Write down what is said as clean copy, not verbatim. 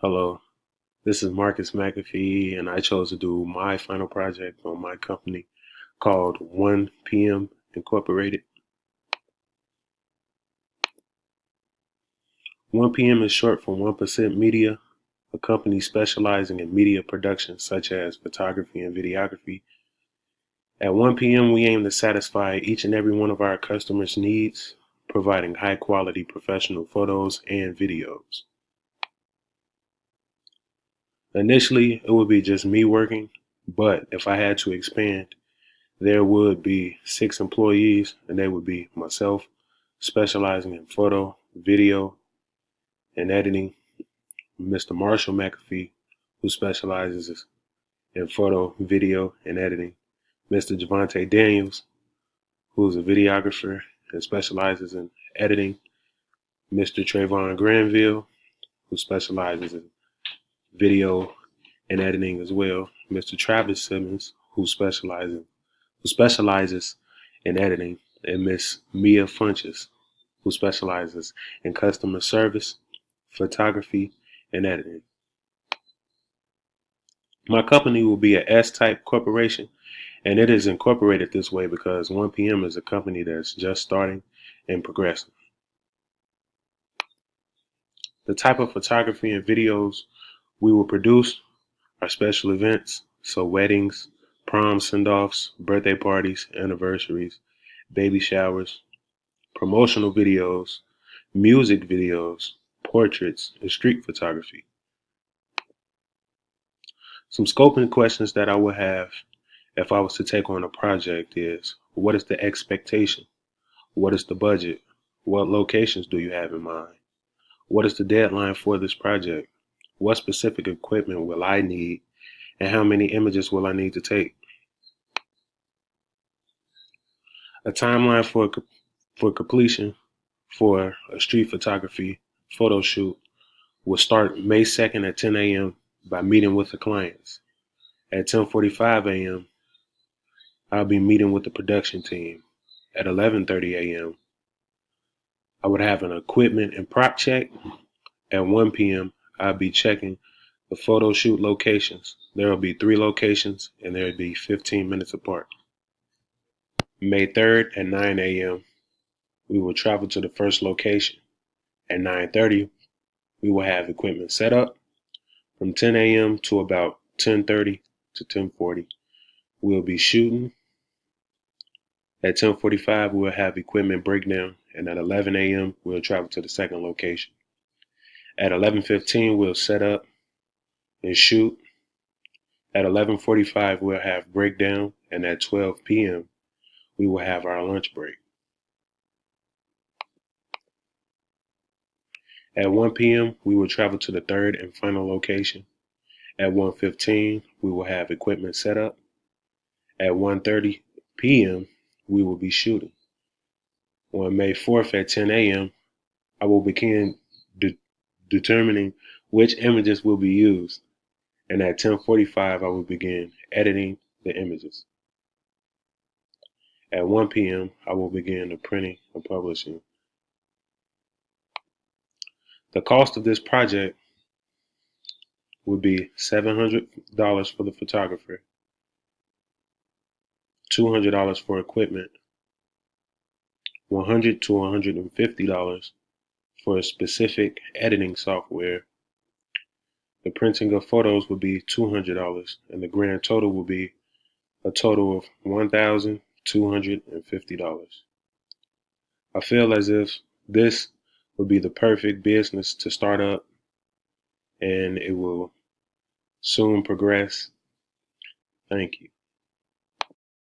Hello, this is Robinson-McAfee, and I chose to do my final project on my company called 1PM Incorporated. 1PM is short for 1% Media, a company specializing in media production such as photography and videography. At 1PM, we aim to satisfy each and every one of our customers' needs, providing high-quality professional photos and videos. Initially, it would be just me working, but if I had to expand, there would be 6 employees, and they would be myself, specializing in photo, video, and editing, Mr. Marshall McAfee, who specializes in photo, video, and editing, Mr. Javante Daniels, who is a videographer and specializes in editing, Mr. Trayvon Granville, who specializes in video and editing as well, Mr. Travis Simmons, who specializes in editing, and Miss Mia Funches, who specializes in customer service, photography, and editing. My company will be a S-type corporation, and it is incorporated this way because 1PM is a company that's just starting and progressing. The type of photography and videos we will produce are special events, so weddings, prom send-offs, birthday parties, anniversaries, baby showers, promotional videos, music videos, portraits, and street photography. Some scoping questions that I would have if I was to take on a project is, what is the expectation? What is the budget? What locations do you have in mind? What is the deadline for this project? What specific equipment will I need? And how many images will I need to take? A timeline for completion for a street photography photo shoot will start May 2nd at 10 a.m. by meeting with the clients. At 10:45 a.m., I'll be meeting with the production team. At 11:30 a.m., I would have an equipment and prop check. At 1 p.m., I'll be checking the photo shoot locations. There will be 3 locations, and there will be 15 minutes apart. May 3rd at 9 a.m., we will travel to the first location. At 9:30, we will have equipment set up. From 10 a.m. to about 10:30 to 10:40, we'll be shooting. At 10:45, we'll have equipment breakdown, and at 11 a.m., we'll travel to the second location. At 11:15, we'll set up and shoot. At 11:45, we'll have breakdown, and at 12 p.m., we will have our lunch break. At 1 p.m., we will travel to the third and final location. At 1:15, we will have equipment set up. At 1:30 p.m., we will be shooting. On May 4th at 10 a.m., I will begin determining which images will be used. And at 10:45, I will begin editing the images. At 1 p.m., I will begin the printing and publishing. The cost of this project would be $700 for the photographer, $200 for equipment, $100 to $150 for a specific editing software. The printing of photos would be $200, and the grand total will be a total of $1,250. I feel as if this would be the perfect business to start up, and it will soon progress. Thank you.